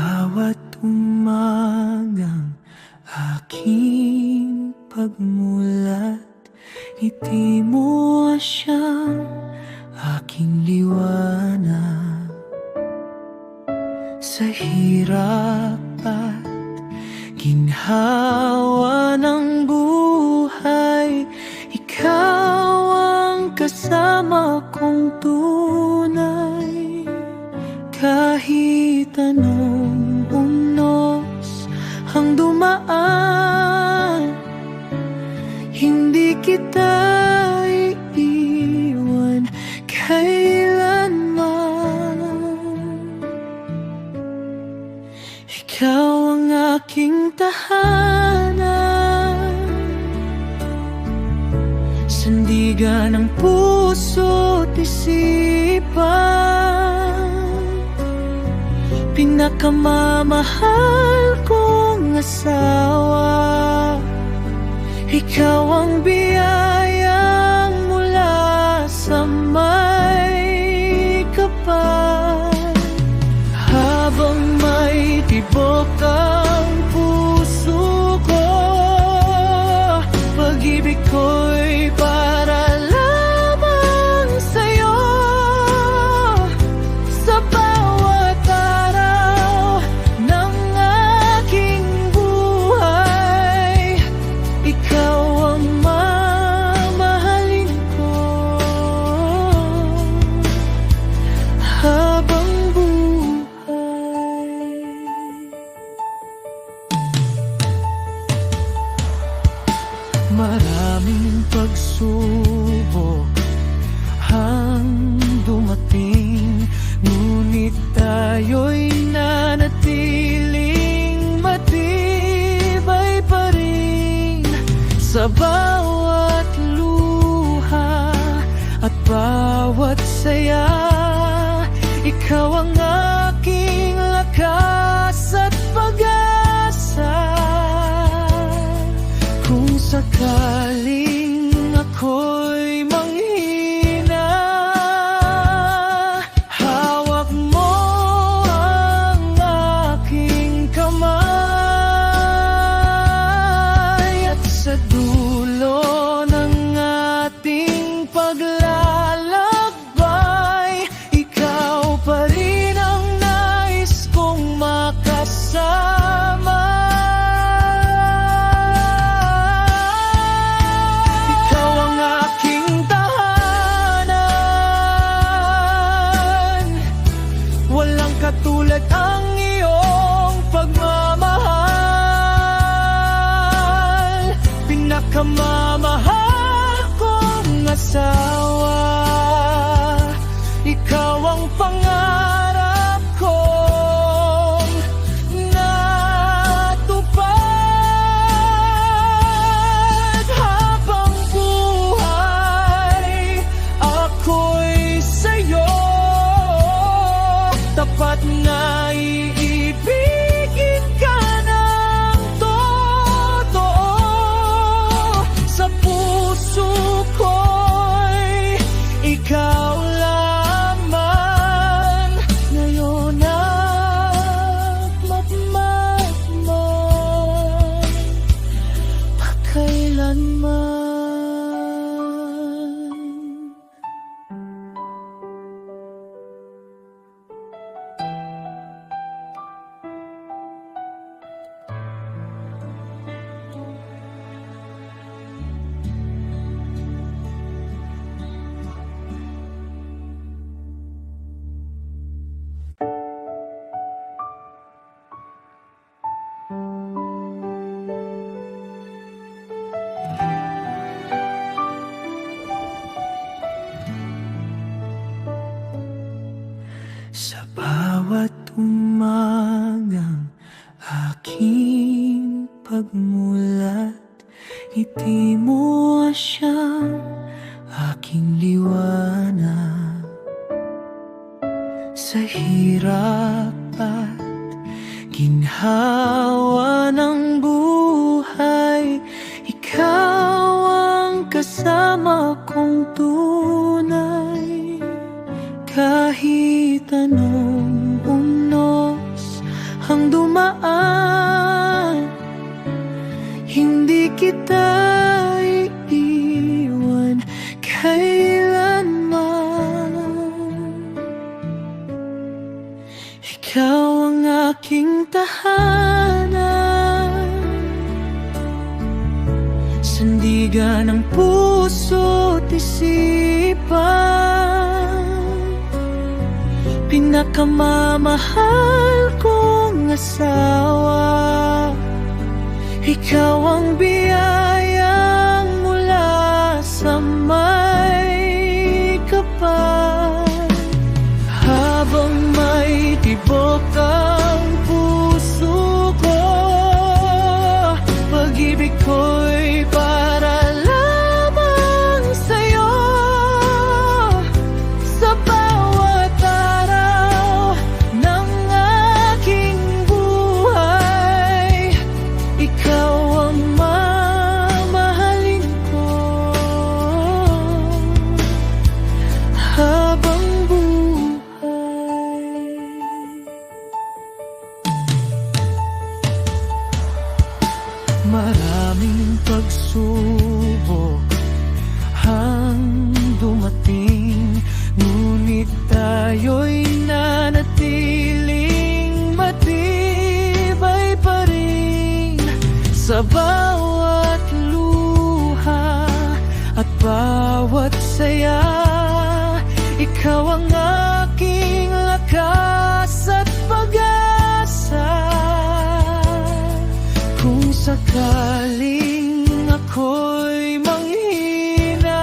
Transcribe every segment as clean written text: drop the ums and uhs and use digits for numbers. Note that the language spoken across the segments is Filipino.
bawat umagang aking pagmulat, ngiti mo siyang aking liwanag. Sa hirap at ginhawa ng buhay, ikaw ang kasama kong tunay. Kahit anong unos ang dumaan, hindi kita iiwan kailanman. Ikaw ang aking tahanan, sandigan ng puso't isipan, pinakamamahal kong asawa. Ikaw ang biyayang mula sa may kapal. Habang may tibok ang puso ko, pag-ibig ko'y para lamang sa'yo. Sa bawat araw ng aking buhay, ikaw ang mamahalin ko. Habang buhay, maraming pagsubok ang dumating, ngunit tayo'y nanatiling matibay pa rin. Sa bawat luha at bawat saya, ikaw ang aking lakas at pag-asa. Kung sakaling ako'y manghina, hawak mo ang aking kamay, at sa dulo ng ating paglalakbay, ikaw pa rin ang nais kong makasama. Ikaw ang aking tahanan, walang katulad ang iyong pagmamahal, pinakamamahal kong asawa. Ikaw ang pangarap kong natupad. Habang buhay, ako'y sa'yo, tapat na iibigin ka ng totoo. Sa puso ko'y ikaw lamang, ngayon at magmamahal pagkailanman. Sa bawat umagang aking pagmulat, ngiti mo siyang aking liwanag. Sa hirap at ginhawa ng buhay, ikaw ang kasama kong tunay. Kahit anong unos ang dumaan. Hindi kita iiwan kailanman. Ikaw ang aking tahanan, sandigan ng puso't isipan, pinakamamahal kong asawa. Ikaw ang biyayang mula sa may kapal. Habang may tibok ang puso ko, pag-ibig ko'y para lamang sa'yo. Sa bawat araw ng aking buhay, ikaw ang mamahalin ko. Habang buhay, maraming pagsubok ang dumating, ngunit tayo'y nanatiling matibay pa rin. Sa bawat luha at bawat saya, ikaw ang aking lakas at pag-asa. Kung sakaling ako'y manghina,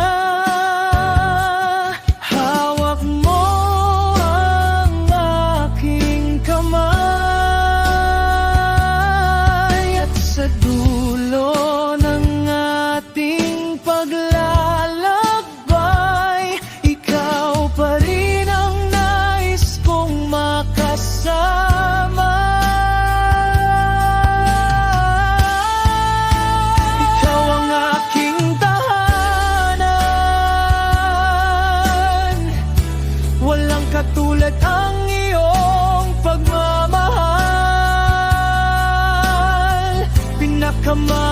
hawak mo ang aking kamay, at sa dulo ng ating paglalakbay, ikaw pa rin ang nais kong makasama. Ikaw ang aking tahanan, walang katulad ang iyong pagmamahal, pinakamahal